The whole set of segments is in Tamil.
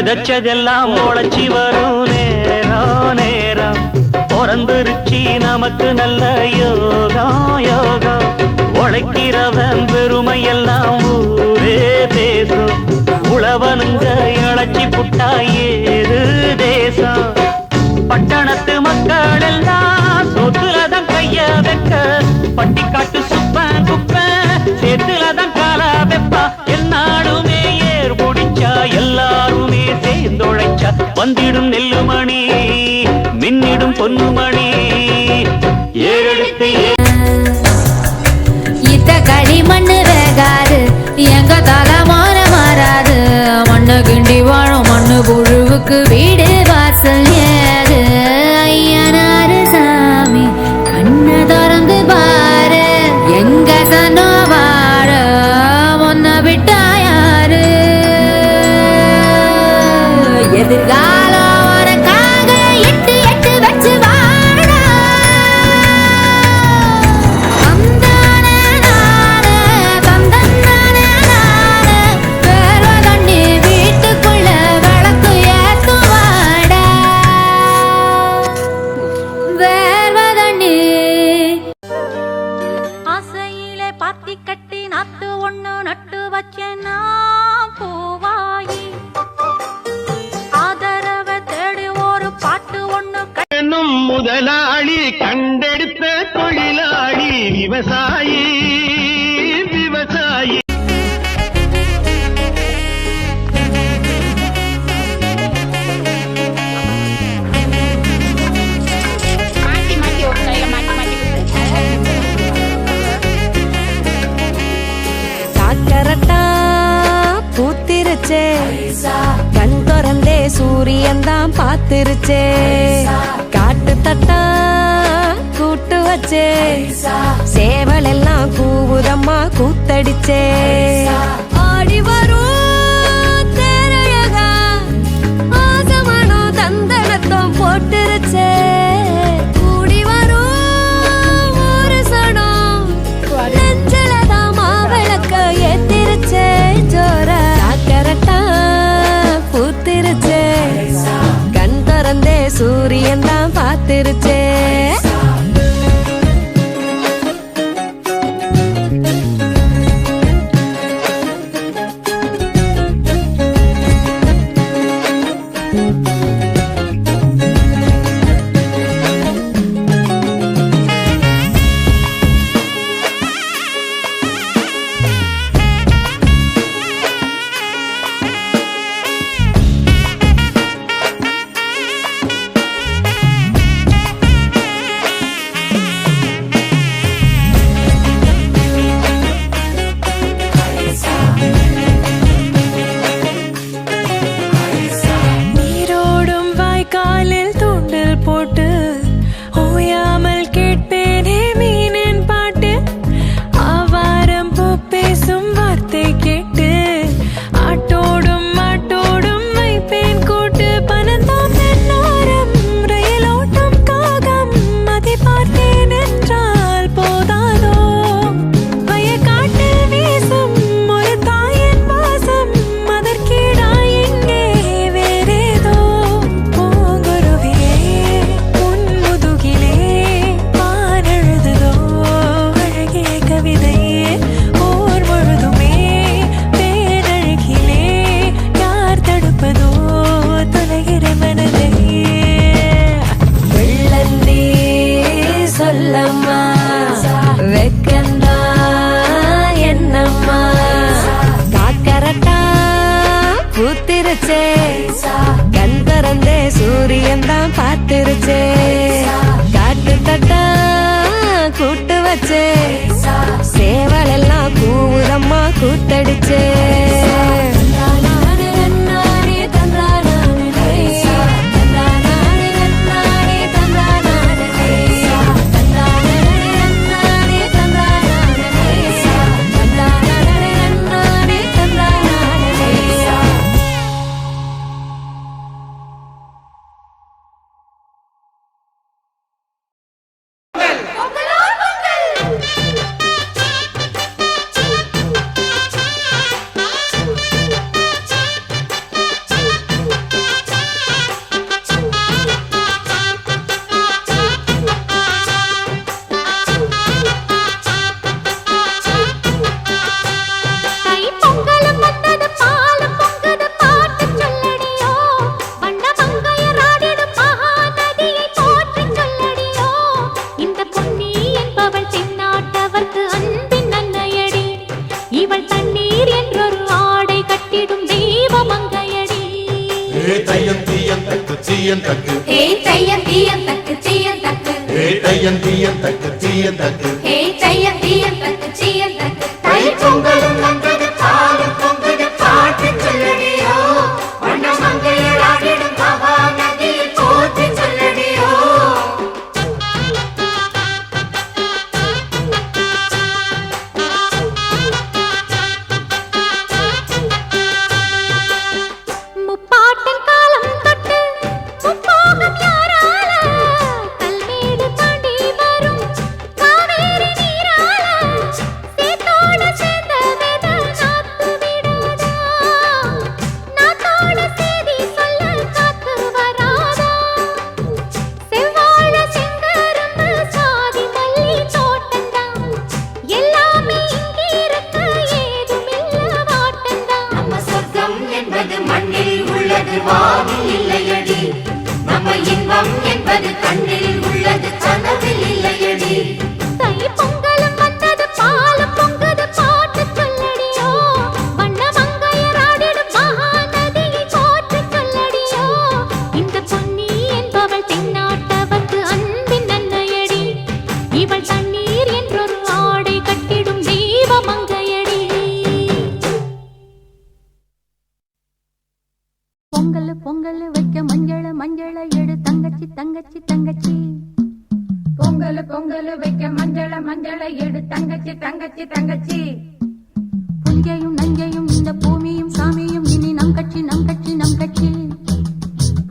விதைச்சதெல்லாம் முளைச்சி வரும் நேரம் நேரம் பிறந்துருச்சி நமக்கு நல்ல யோகம் யோகம் உழைக்கிறவன் பெருமையெல்லாம் ஊரே பேசும் உழவனுங்க இழைச்சி புட்டா ஏது தேசம் பட்டணத்து மக்கள் எல்லாம் சொத்துலதான் கைய வைக்க பட்டிக்காட்டு சுப்பன் குப்பன் சேத்துலதான் கால வெப்பா என்னாடுமே ஏர் முடிச்சா எல்லாருமே சேர்ந்தொழைச்சா வந்திடும் நெல்லுமணி மின்னிடும் பொன்னுமணி ஏறெடுத்து இத்த களி மண்ணு வேகாது எங்க தலமான மாறாது மண்ணு கிண்டி வாழும் மண்ணு புழுவுக்கு வீடு வாசல் ஏது ஐயனாரு சாமி கண்ணு திறந்து பாரு எங்க சனோ வாழ ஒன்ன விட்டா யாரு எதிர்காலம் உனக்காக எட்டு எட்டு வச்சு வாழ தந்தானே நானே தந்தன்னானே நானே வேர்வ தண்ணி வீட்டுக்குள்ள விளக்கு ஏத்துவாட வேர்வ தண்ணி ஆசையிலே பாத்தி கட்டி நாத்து ஒண்ணு நட்டு வச்சேன்னா பூவாயி ஆதரவை தேடி ஒரு பாட்டு ஒண்ணு என்னும் முதலாளி கண்டெடுத்த தொழிலாளி விவசாயி விவசாயி காக்கரட்டா பூத்திருச்சே கண் திறந்தே சூரியன் தான் பார்த்திருச்சே காட்டு தட்டா கூட்டு வச்சே சேவல் எல்லாம் கூவுதம்மா கூத்தடிச்சே ஆடி வரும் தேரழகா ஆசமனோ தந்தனத்தம் போட்டுருச்சே கூடி வரும் ஒரு சனம் நெஞ்சலதான் மாவிளக்க ஏத்திருச்சே ஜோர காக்கரட்டா பூத்திருச்சே கண் திறந்தே சூரியன் தான் பார்த்திருச்சே நீரோடும் வாய்க்காலில் தூண்டில் போட்டு ஓயாமல் கேட்பேனே மீனின் பாட்டு ஆவாரம் பூ பேசும் வார்த்தை கேட்டு ஆட்டோடும் மாட்டோடும் வைப்பேன் கூட்டு பனந்தாம் தென்னோரம் ரயிலோட்டம் காகம் அதை பார்த்தேன் என்றால் போதாதோ வயக்காட்டில் வீசும் ஒரு தாயின் வாசம் அதற்கீடாய் இங்கே வேறேதோ பூங்குருவியே உன் முதுகிலே வானெழுதுதோ அழகிய கவிதையே ஓர் முழுதுமே பேரழகிலே யார் தடுப்பதோ தொலைகிற மனதையே வெள்ளந்தே சொல்லம்மா வெக்கந்தா என்னம்மா காக்கரட்டா பூத்திருச்சே கண் திறந்தே சூரியன் தான் பார்த்திருச்சே காட்டு தட்டா கூட்டு வச்சே சேவல் எல்லாம் கூவுதம்மா கூத்தடிச்சே தையம் தீயம் தக்கு சீயம் தக்கு ஹே தையம் தீயம் தக்கு சீயம் தக்கு தையம் தீயம் தக்கு சீயம் தக்கு ஹே தையம் தீயம் தக்கு சீயம் தக்கு தை பொங்கலும் வந்தது பாலும் பொங்குது பாட்டு சொல்லடியோ வண்ண மங்கையர் ஆடிடும் மகா நதியில் போற்றி சொல்லடியோ முப்பாட்டின் காலம் தொட்டு முப்போகம் யாரால கல்மேடு தாண்டி வரும் காவேரி நீரால சேத்தோட சேர்ந்த வித நாத்து விடாதா நாத்தோட சேதி சொல்ல காத்து வராதா செவ்வாழ செங்கரும்பு சாதி மல்லி தோட்டந்தான் எல்லாமே இங்கே இருக்க ஏதுமில்ல வாட்டந்தான் நம்ம சொர்க்கம் என்பது மண்ணில் உள்ளது வானில் இல்லையடி நம்ம இன்பம் என்பது கண்ணில் உள்ளது கனவில் இல்லையடி தை பொங்கலும் வந்தது பாலும் பொங்குது பாட்டு சொல்லடியோ வண்ண மங்கையர் ஆடிடும் மகா நதியை போற்றி சொல்லடியோ இந்த பொன்னி என்பவள் தென்னாட்டவர்க்கு அன்பின் நன்மையடி இவள் தண்ணீர் என்றொரு ஆடை கட்டிடும் தெய்வ மங்கையடி பொங்கல் பொங்கல் வைக்க மஞ்சள மஞ்சள எடு தங்கச்சி தங்கச்சி தங்கச்சி பொங்கல் பொங்கல் வைக்க மஞ்சள மஞ்சள எடு தங்கச்சி தங்கச்சி தங்கச்சி புஞ்சையும் நஞ்சையும் இந்த பூமியும் சாமியும் இனி நம் கட்சி நம் கட்சி நம் கட்சி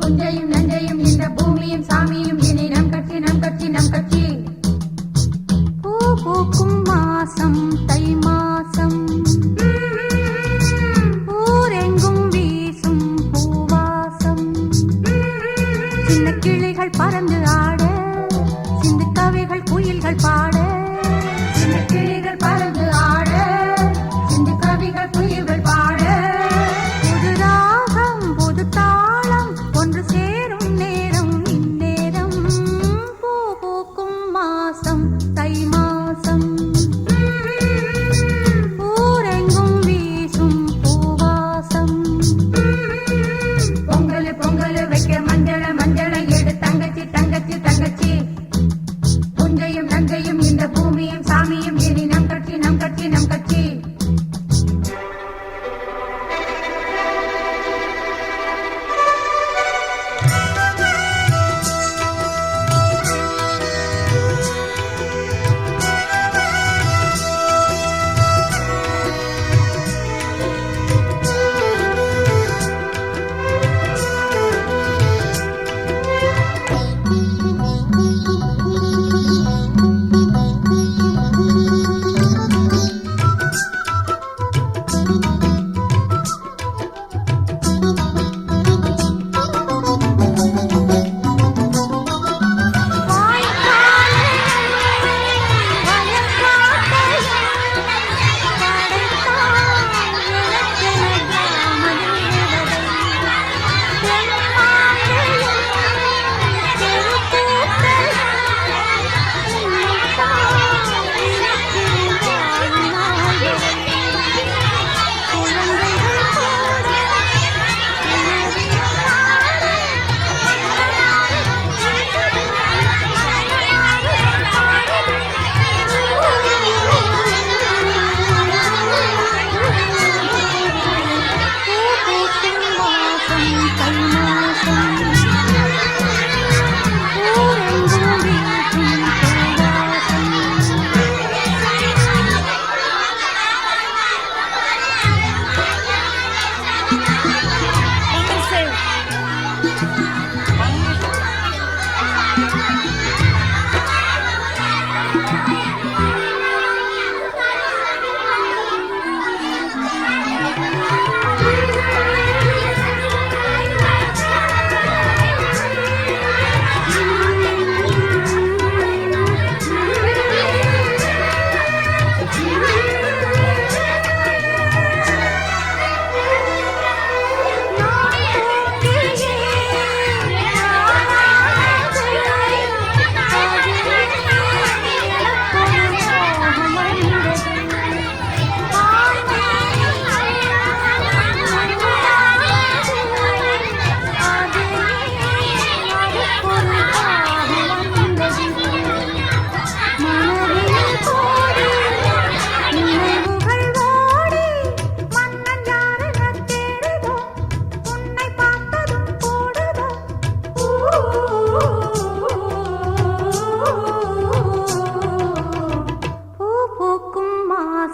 புஞ்சையும் நஞ்சையும் இந்த பூமியும் சாமியும் இனி நம் கட்சி நம் கட்சி நம் கட்சி பூ பூக்கும் மாசம் தை மாசம் ஊரெங்கும் வீசும் பூவாசம் சின்ன கிளிகள் பறந்து ஆட சிந்து கவிகள் குயில்கள் பாட சின்ன கிளிகள் பறந்து ஆட சிந்து கவிகள் குயில்கள் பாட புது ராகம் புது தாளம் ஒன்று சேரும் நேரம் இந்நேரம் பூ பூக்கும் மாசம் தை மாசம் ஊரெங்கும் வீசும் பூவாசம் பொங்கல் பொங்கல் வைக்க மஞ்சள மஞ்சள எடு தங்கச்சி தங்கச்சி தங்கச்சி புஞ்சையும் நஞ்சையும் இந்த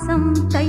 மாசம் தை